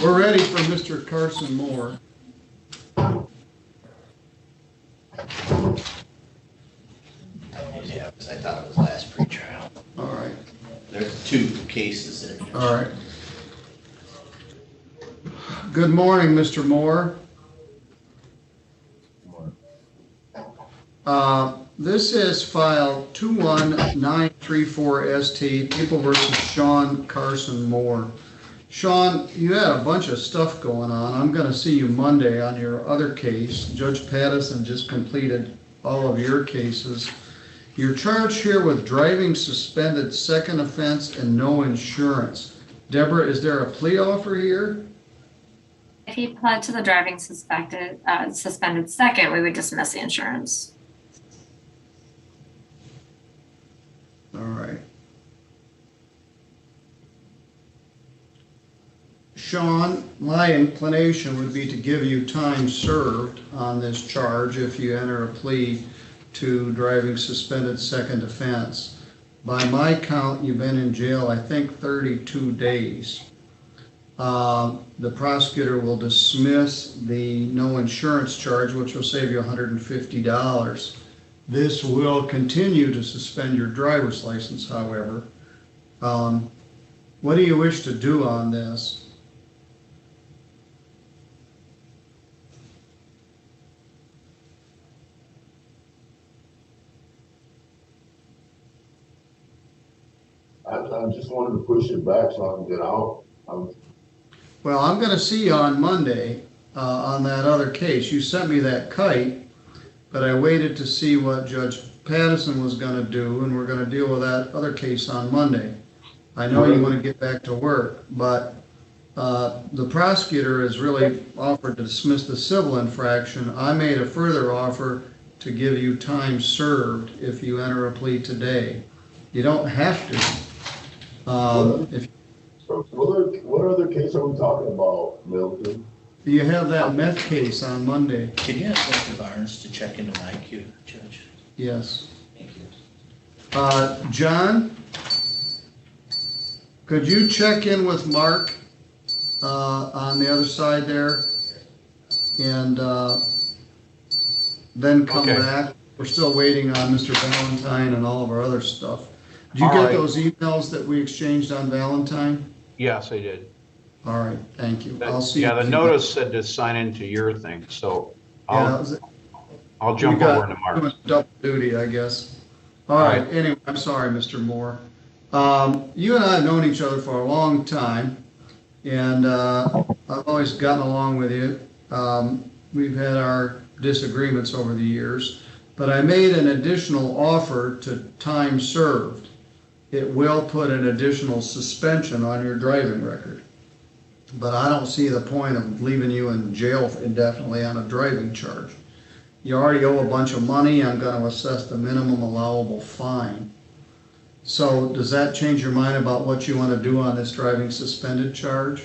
We're ready for Mr. Carson Moore. Yeah, because I thought it was last pretrial. All right, There's two cases there. all right. Good morning, Mr. Moore. This is file 21934ST, People versus Sean Carson Moore. Sean, you had a bunch of stuff going on. I'm going to see you Monday on your other case. Judge Pattison just completed all of your cases. You're charged here with driving suspended, second offense, and no insurance. Deborah, is there a plea offer here? If he pled to the driving suspended second, we would dismiss the insurance. All right. Sean, my inclination would be to give you time served on this charge if you enter a plea to driving suspended second offense. By my count, you've been in jail, I think, 32 days. The prosecutor will dismiss the no insurance charge, which will save you $150. This will continue to suspend your driver's license, however. What do you wish to do on this? I just wanted to push it back so I can get out. Well, I'm going to see you on Monday on that other case. You sent me that kite, but I waited to see what Judge Pattison was going to do, and we're going to deal with that other case on Monday. I know you want to get back to work, but the prosecutor has really offered to dismiss the civil infraction. I made a further offer to give you time served if you enter a plea today. You don't have to. What other case are we talking about, Milton? You have that meth case on Monday. Can you ask Mr. Barnes to check into my queue, Judge? Yes. Thank you. John, could you check in with Mark on the other side there? And then come back. We're still waiting on Mr. Valentine and all of our other stuff. Did you get those emails that we exchanged on Valentine? Yes, I did. All right, thank you. I'll see you. Yeah, the notice said to sign into your thing, so I'll jump over into Mark's. Double duty, I guess. All right, anyway, I'm sorry, Mr. Moore. You and I have known each other for a long time, and I've always gotten along with you. We've had our disagreements over the years, but I made an additional offer to time served. It will put an additional suspension on your driving record. But I don't see the point of leaving you in jail indefinitely on a driving charge. You already owe a bunch of money. I'm going to assess the minimum allowable fine. So does that change your mind about what you want to do on this driving suspended charge?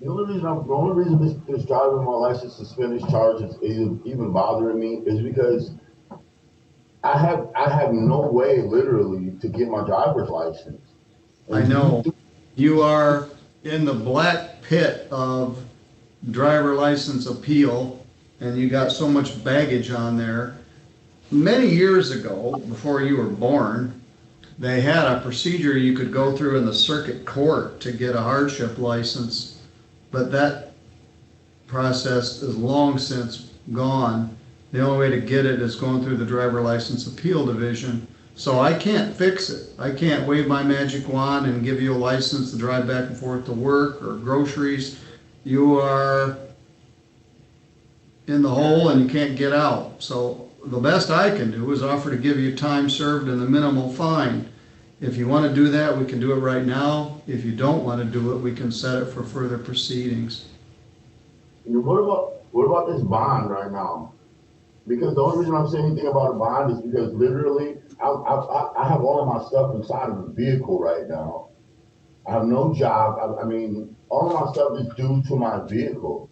The only reason this driving my license suspended charge is even bothering me is because I have no way literally to get my driver's license. I know. You are in the black pit of driver license appeal, and you got so much baggage on there. Many years ago, before you were born, they had a procedure you could go through in the circuit court to get a hardship license, but that process is long since gone. The only way to get it is going through the driver license appeal division. So I can't fix it. I can't wave my magic wand and give you a license to drive back and forth to work or groceries. You are in the hole and you can't get out. So the best I can do is offer to give you time served and the minimal fine. If you want to do that, we can do it right now. If you don't want to do it, we can set it for further proceedings. What about this bond right now? Because the only reason I'm saying anything about a bond is because literally I have all of my stuff inside of the vehicle right now. I have no job. I mean, all of my stuff is due to my vehicle.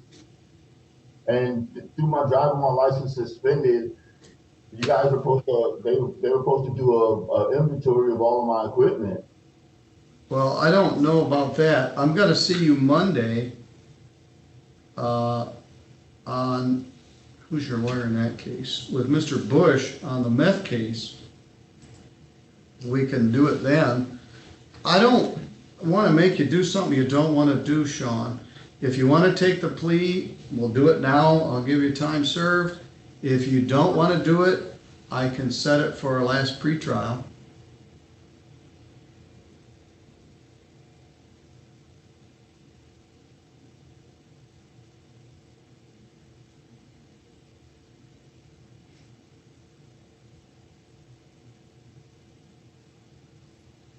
And through my driving my license suspended, you guys are supposed to, they were supposed to do a inventory of all of my equipment. Well, I don't know about that. I'm gonna see you Monday, on, who's your lawyer in that case? With Mr. Bush on the meth case. We can do it then. I don't wanna make you do something you don't wanna do, Sean. If you wanna take the plea, we'll do it now. I'll give you time served. If you don't wanna do it, I can set it for our last pretrial.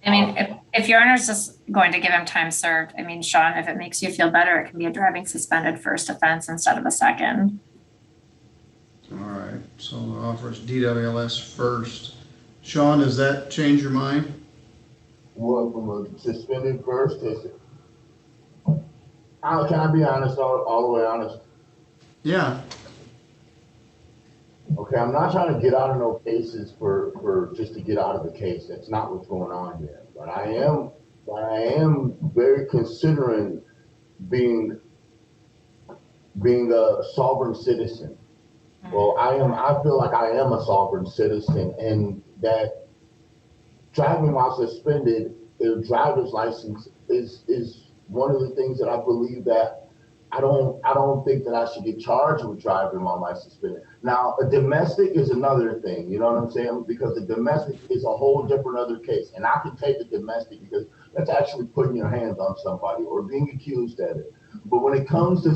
I mean, if your owner's just going to give him time served, I mean, Sean, if it makes you feel better, it can be a driving suspended first offense instead of a second. All right, so the offer is DWLS first. Sean, does that change your mind? What, from a suspended first to, can I be honest, all the way honest? Yeah, Okay, I'm not trying to get out of no cases for just to get out of a case. That's not what's going on here. But I am very considering being a sovereign citizen. Well, I feel like I am a sovereign citizen, and that driving while suspended, the driver's license is one of the things that I believe that I don't think that I should get charged with driving while I'm suspended. Now, a domestic is another thing, you know what I'm saying? Because the domestic is a whole different other case, and I can take the domestic because that's actually putting your hands on somebody or being accused of it. But when it comes to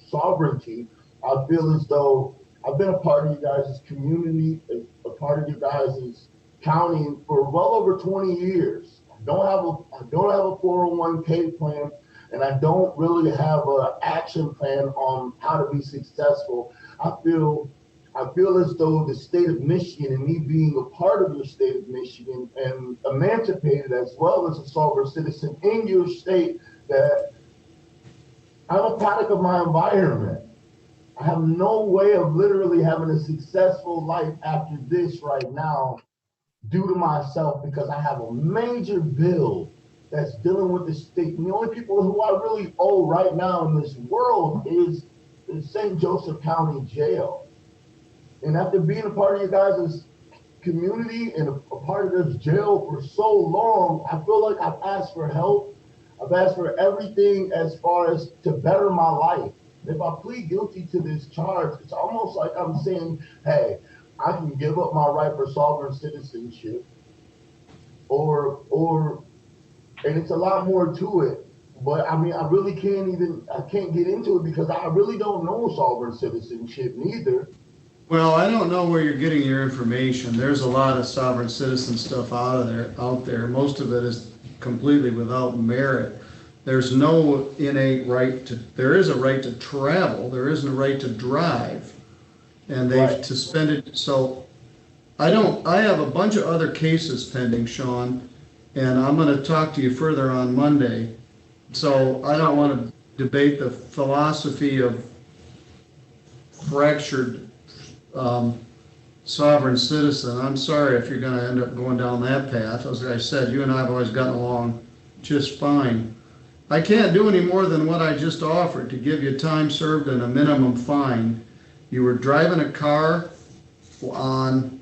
sovereignty, I feel as though I've been a part of you guys' community, a part of you guys' county for well over 20 years. I don't have a 401k plan, and I don't really have an action plan on how to be successful. I feel as though the state of Michigan and me being a part of your state of Michigan and emancipated as well as a sovereign citizen in your state, that I'm a product of my environment. I have no way of literally having a successful life after this right now due to myself, because I have a major bill that's dealing with the state. And the only people who I really owe right now in this world is St. Joseph County Jail. And after being a part of you guys' community and a part of this jail for so long, I feel like I've asked for help. I've asked for everything as far as to better my life. If I plead guilty to this charge, it's almost like I'm saying, hey, I can give up my right for sovereign citizenship, and it's a lot more to it. But I mean, I can't get into it because I really don't know sovereign citizenship neither. well, I don't know where you're getting your information. There's a lot of sovereign citizen stuff out there. Most of it is completely without merit. There's no innate right there is a right to travel, there isn't a right to drive. And they've Right. suspended, so I have a bunch of other cases pending, Sean, and I'm gonna talk to you further on Monday. So I don't wanna debate the philosophy of fractured, sovereign citizen. I'm sorry if you're gonna end up going down that path. As I said, you and I have always gotten along just fine. I can't do any more than what I just offered to give you time served and a minimum fine. You were driving a car on,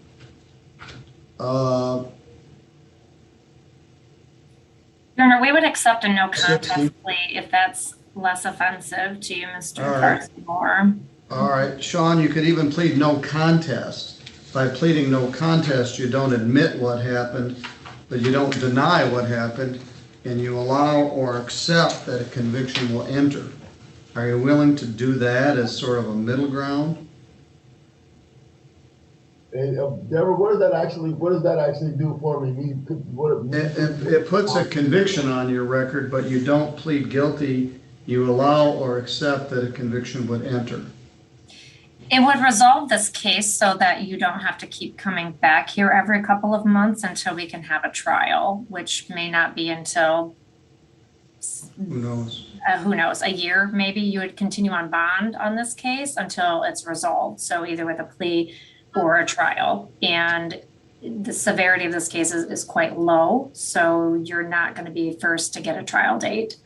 Your Honor, we would accept a no 60. contest plea if that's less offensive to you, Mr. All right. Carson Moore. all right, Sean, you could even plead no contest. By pleading no contest, you don't admit what happened, but you don't deny what happened, and you allow or accept that a conviction will enter. Are you willing to do that as sort of a middle ground? And Deborah, what does that actually do for me? It puts a conviction on your record, but you don't plead guilty. You allow or accept that a conviction would enter. It would resolve this case so that you don't have to keep coming back here every couple of months until we can have a trial, which may not be until, Who knows? who knows, a year maybe. You would continue on bond on this case until it's resolved. So either with a plea or a trial. And the severity of this case is quite low, so you're not going to be first to get a trial date.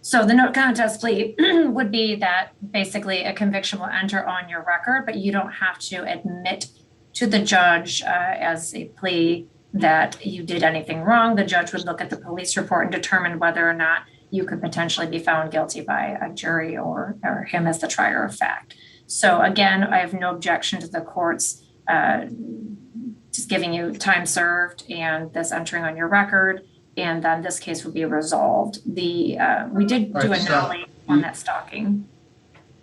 So the no contest plea would be that basically a conviction will enter on your record, but you don't have to admit to the judge as a plea that you did anything wrong. The judge would look at the police report and determine whether or not you could potentially be found guilty by a jury or him as the trier of fact. So again, I have no objection to the court's just giving you time served and this entering on your record, and then this case would be resolved. We did do a nollie on that stalking.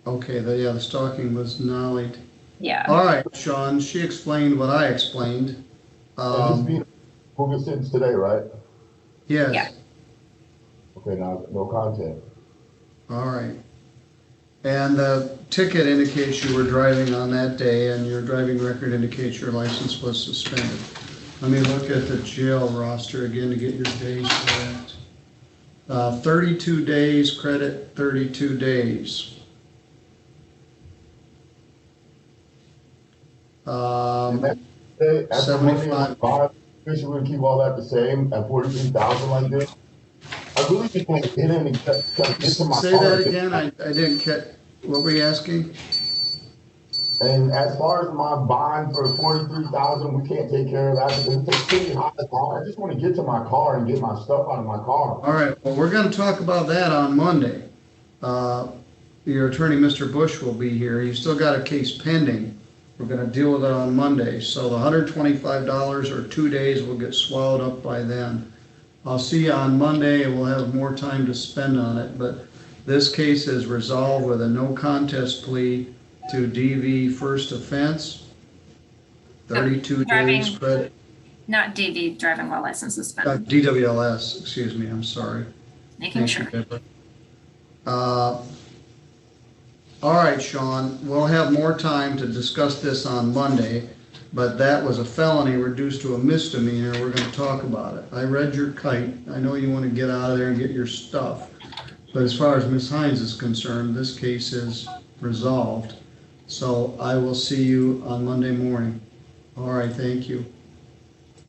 Okay, the stalking was nollied. Yeah. All right, Sean, she explained what I explained. And this being moving since today, right? Yes. Yeah. Okay, now no content. All right. And the ticket indicates you were driving on that day, and your driving record indicates your license was suspended. Let me look at the jail roster again to get your days correct. 32 days, credit 32 days. Hey, after 75. Monday, we should keep all that the same at 43,000 like this. I really just want to get in and get to my Say car. that again, I didn't catch, what were you asking? And as far as my bond for 43,000, we can't take care of that because it's a pretty high car. I just want to get to my car and get my stuff out of my car. All right, well, we're gonna talk about that on Monday. Your attorney, Mr. Bush, will be here. You've still got a case pending. We're gonna deal with it on Monday. So the $125 or 2 days will get swallowed up by then. I'll see you on Monday and we'll have more time to spend on it, but this case is resolved with a no contest plea to DV first offense. 32 days Driving- credit, Not DV, driving while license suspended. DWLS, excuse me, I'm sorry. Making Thank you, sure. Deborah. All right, Sean, we'll have more time to discuss this on Monday, but that was a felony reduced to a misdemeanor. We're gonna talk about it. I read your kite. I know you wanna get out of there and get your stuff. But as far as Ms. Hines is concerned, this case is resolved. So I will see you on Monday morning. All right, thank you.